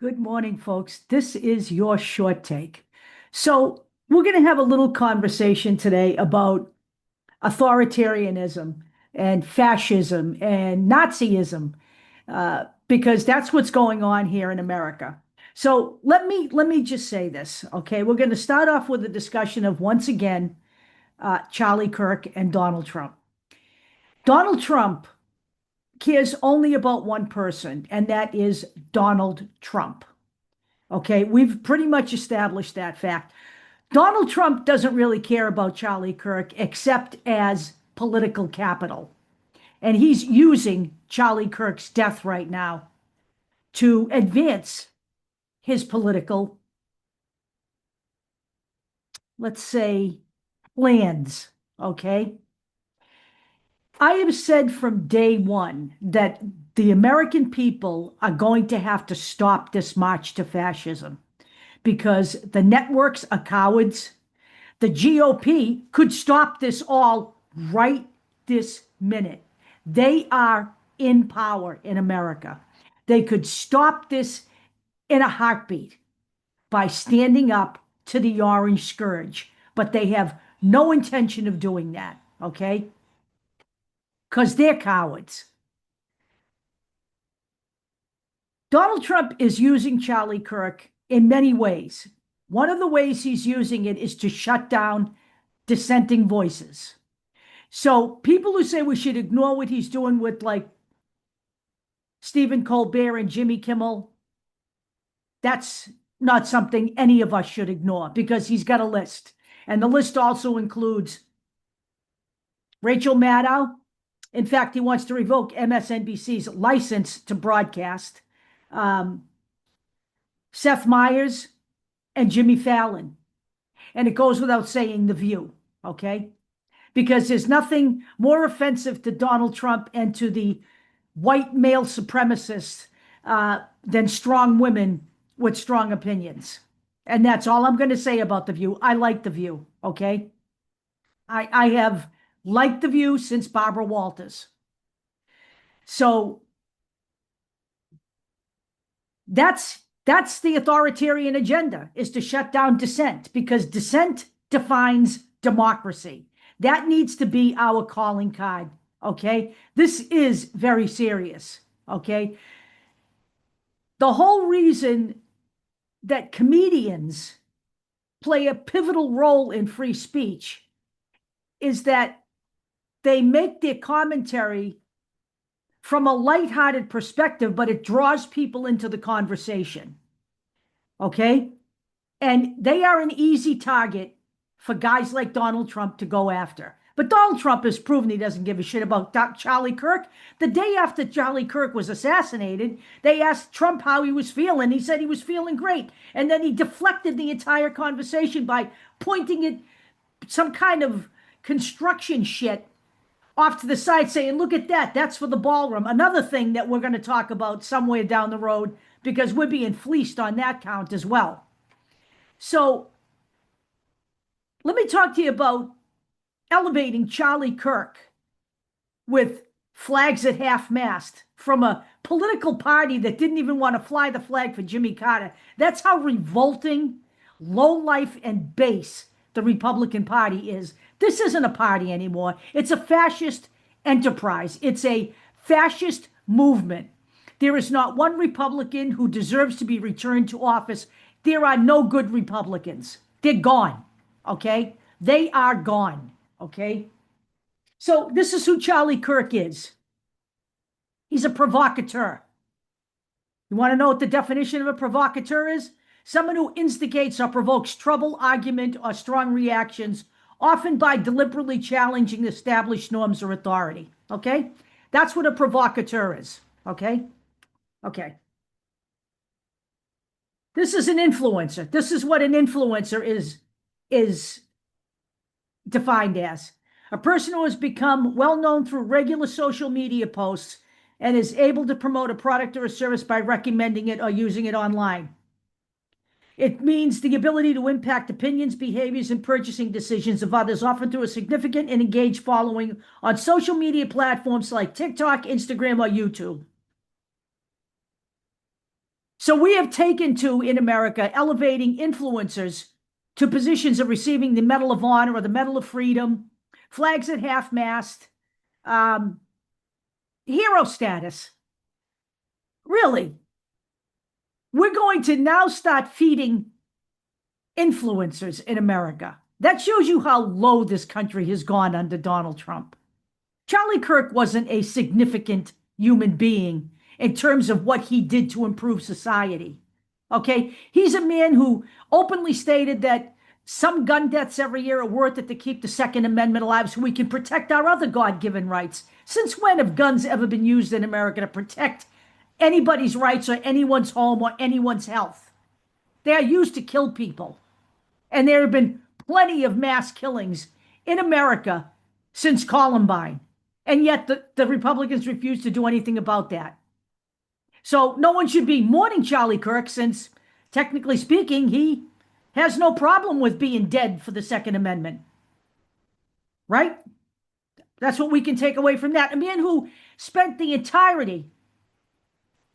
Good morning, folks. This is your short take. So, we're going to have a little conversation today about authoritarianism and fascism and Nazism, because that's what's going on here in America. So, let me just say this, okay? We're going to start off with a discussion of, once again, Charlie Kirk and Donald Trump. Donald Trump cares only about one person, and that is Donald Trump. Okay, we've pretty much established that fact. Donald Trump doesn't really care about Charlie Kirk except as political capital. And he's using Charlie Kirk's death right now to advance his political, let's say, plans. Okay. I have said from day one that the American people are going to have to stop this march to fascism because the networks are cowards. The GOP could stop this all right this minute. They are in power in America. They could stop this in a heartbeat by standing up to the orange scourge, but they have no intention of doing that, okay? Because they're cowards. Donald Trump is using Charlie Kirk in many ways. One of the ways he's using it is to shut down dissenting voices. So people who say we should ignore what he's doing with like Stephen Colbert and Jimmy Kimmel, that's not something any of us should ignore because he's got a list. And the list also includes Rachel Maddow. In fact, he wants to revoke MSNBC's license to broadcast. Seth Meyers and Jimmy Fallon. And it goes without saying, The View, okay? Because there's nothing more offensive to Donald Trump and to the white male supremacists than strong women with strong opinions. And that's all I'm going to say about The View. I like The View, okay? I have liked The View since Barbara Walters. So that's the authoritarian agenda, is to shut down dissent, because dissent defines democracy. That needs to be our calling card, okay? This is very serious, okay? The whole reason that comedians play a pivotal role in free speech is that they make their commentary from a lighthearted perspective, but it draws people into the conversation. Okay? And they are an easy target for guys like Donald Trump to go after. But Donald Trump has proven he doesn't give a shit about Charlie Kirk. The day after Charlie Kirk was assassinated, they asked Trump how he was feeling. He said he was feeling great. And then he deflected the entire conversation by pointing at some kind of construction shit off to the side, saying, look at that, that's for the ballroom. Another thing that we're going to talk about somewhere down the road, because we're being fleeced on that count as well. So let me talk to you about elevating Charlie Kirk with flags at half-mast from a political party that didn't even want to fly the flag for Jimmy Carter. That's how revolting, low-life, and base the Republican Party is. This isn't a party anymore. It's a fascist enterprise. It's a fascist movement. There is not one Republican who deserves to be returned to office. There are no good Republicans. They're gone, okay? They are gone, okay? So this is who Charlie Kirk is. He's a provocateur. You want to know what the definition of a provocateur is? Someone who instigates or provokes trouble, argument, or strong reactions, often by deliberately challenging established norms or authority, okay? That's what a provocateur is, okay? Okay. This is an influencer. This is what an influencer is defined as. A person who has become well-known through regular social media posts and is able to promote a product or a service by recommending it or using it online. It means the ability to impact opinions, behaviors, and purchasing decisions of others, often through a significant and engaged following on social media platforms like TikTok, Instagram, or YouTube. So we have taken to, in America, elevating influencers to positions of receiving the Medal of Honor or the Medal of Freedom, flags at half-mast, hero status. Really, we're going to now start feeding influencers in America. That shows you how low this country has gone under Donald Trump. Charlie Kirk wasn't a significant human being in terms of what he did to improve society. Okay? He's a man who openly stated that some gun deaths every year are worth it to keep the Second Amendment alive so we can protect our other God-given rights. Since when have guns ever been used in America to protect anybody's rights or anyone's home or anyone's health? They are used to kill people. And there have been plenty of mass killings in America since Columbine. And yet the Republicans refuse to do anything about that. So no one should be mourning Charlie Kirk since, technically speaking, he has no problem with being dead for the Second Amendment. Right? That's what we can take away from that. A man who spent the entirety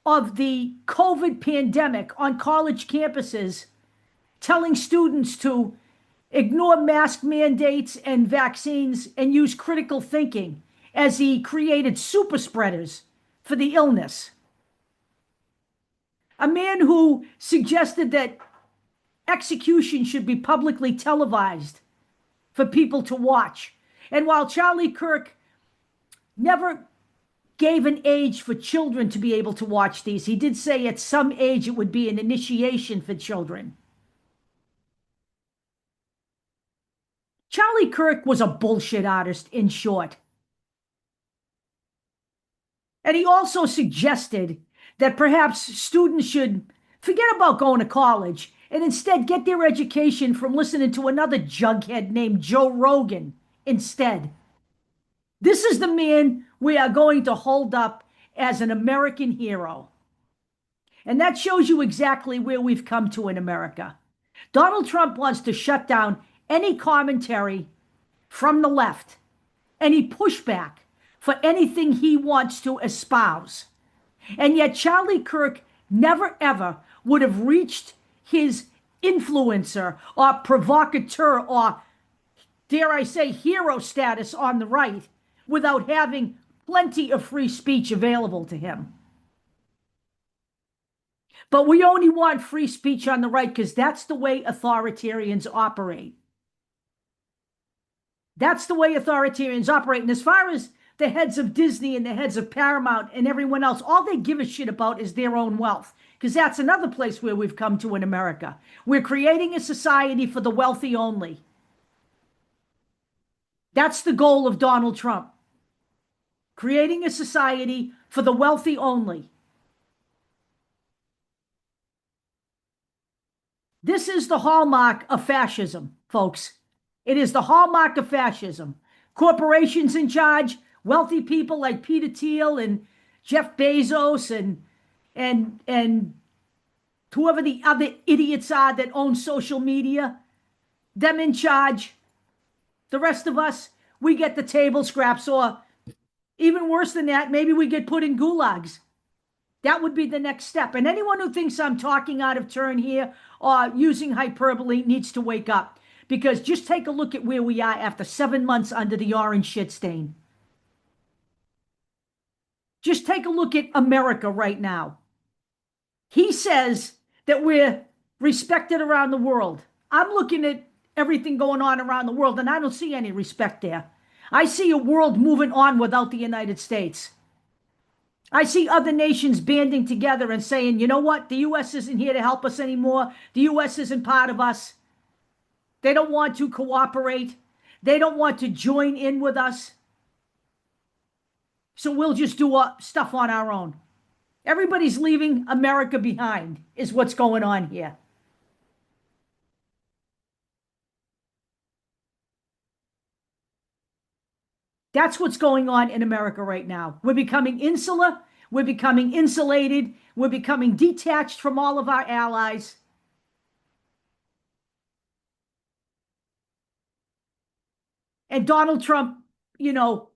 of the COVID pandemic on college campuses telling students to ignore mask mandates and vaccines and use critical thinking as he created super spreaders for the illness. A man who suggested that execution should be publicly televised for people to watch. And while Charlie Kirk never gave an age for children to be able to watch these, he did say at some age it would be an initiation for children. Charlie Kirk was a bullshit artist, in short. And he also suggested that perhaps students should forget about going to college and instead get their education from listening to another jughead named Joe Rogan instead. This is the man we are going to hold up as an American hero. And that shows you exactly where we've come to in America. Donald Trump wants to shut down any commentary from the left, any pushback for anything he wants to espouse. And yet Charlie Kirk never ever would have reached his influencer or provocateur or, dare I say, hero status on the right without having plenty of free speech available to him. But we only want free speech on the right because that's the way authoritarians operate. That's the way authoritarians operate. And as far as the heads of Disney and the heads of Paramount and everyone else, all they give a shit about is their own wealth. Because that's another place where we've come to in America. We're creating a society for the wealthy only. That's the goal of Donald Trump. Creating a society for the wealthy only. This is the hallmark of fascism, folks. It is the hallmark of fascism. Corporations in charge, wealthy people like Peter Thiel and Jeff Bezos and whoever the other idiots are that own social media, them in charge. The rest of us, we get the table scraps, or even worse than that, maybe we get put in gulags. That would be the next step. And anyone who thinks I'm talking out of turn here or using hyperbole needs to wake up. Because just take a look at where we are after 7 months under the orange shit stain. Just take a look at America right now. He says that we're respected around the world. I'm looking at everything going on around the world, and I don't see any respect there. I see a world moving on without the United States. I see other nations banding together and saying, you know what? The U.S. isn't here to help us anymore. The U.S. isn't part of us. They don't want to cooperate. They don't want to join in with us. So we'll just do stuff on our own. Everybody's leaving America behind is what's going on here. That's what's going on in America right now. We're becoming insular. We're becoming insulated. We're becoming detached from all of our allies. And Donald Trump, you know,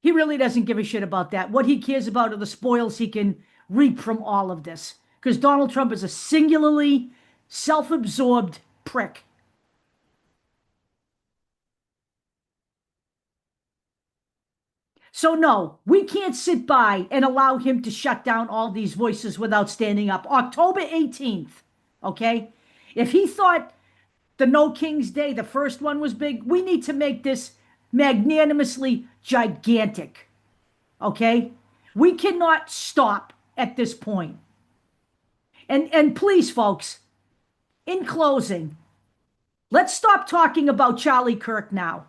he really doesn't give a shit about that. What he cares about are the spoils he can reap from all of this. because Donald Trump is a singularly self-absorbed prick. So no, we can't sit by and allow him to shut down all these voices without standing up. October 18th, okay? If he thought the No King's Day, the first one, was big, we need to make this magnanimously gigantic, okay? We cannot stop at this point. And please, folks, in closing, let's stop talking about Charlie Kirk now.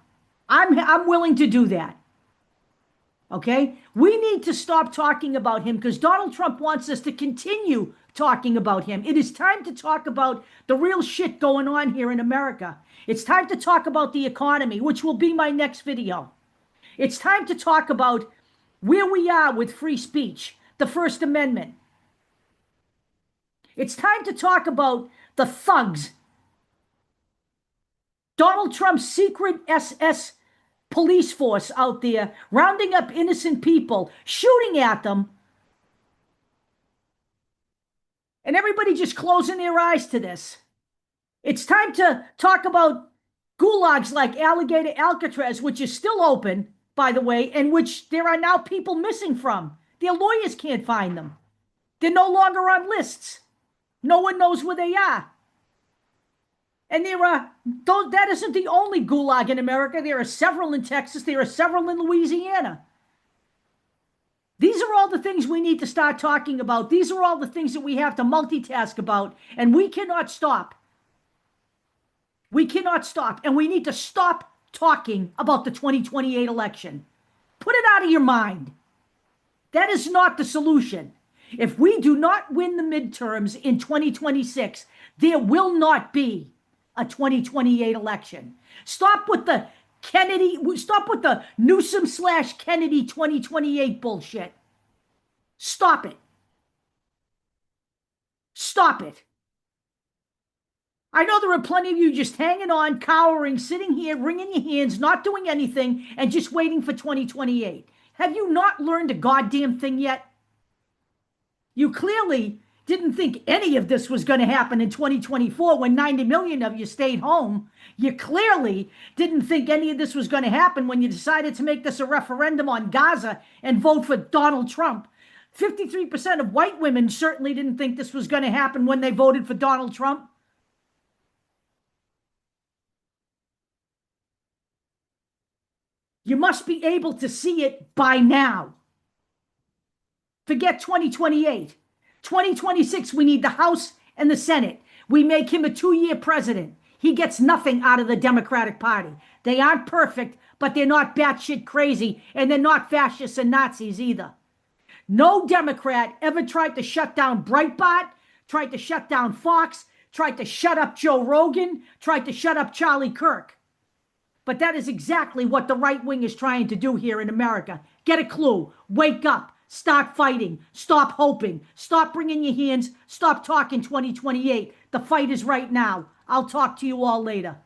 I'm willing to do that. Okay? We need to stop talking about him because Donald Trump wants us to continue talking about him. It is time to talk about the real shit going on here in America. It's time to talk about the economy, which will be my next video. It's time to talk about where we are with free speech, the First Amendment. It's time to talk about the thugs. Donald Trump's secret SS police force out there rounding up innocent people, shooting at them, and everybody just closing their eyes to this. It's time to talk about gulags like Alligator Alcatraz, which is still open, by the way, and which there are now people missing from. Their lawyers can't find them. They're no longer on lists. No one knows where they are. And that isn't the only gulag in America. There are several in Texas. There are several in Louisiana. These are all the things we need to start talking about. These are all the things that we have to multitask about. And we cannot stop. We cannot stop. And we need to stop talking about the 2028 election. Put it out of your mind. That is not the solution. If we do not win the midterms in 2026, there will not be a 2028 election. Stop with the Newsom/Kennedy 2028 bullshit. Stop it. Stop it. I know there are plenty of you just hanging on, cowering, sitting here, wringing your hands, not doing anything, and just waiting for 2028. Have you not learned a goddamn thing yet? You clearly didn't think any of this was going to happen in 2024 when 90 million of you stayed home. You clearly didn't think any of this was going to happen when you decided to make this a referendum on Gaza and vote for Donald Trump. 53% of white women certainly didn't think this was going to happen when they voted for Donald Trump. You must be able to see it by now. Forget 2028. 2026, we need the House and the Senate. We make him a 2-year president. He gets nothing out of the Democratic Party. They aren't perfect, but they're not batshit crazy, and they're not fascists and Nazis either. No Democrat ever tried to shut down Breitbart, tried to shut down Fox, tried to shut up Joe Rogan, tried to shut up Charlie Kirk. But that is exactly what the right wing is trying to do here in America. Get a clue. Wake up. Start fighting. Stop hoping. Stop bringing your hands. Stop talking 2028. The fight is right now. I'll talk to you all later.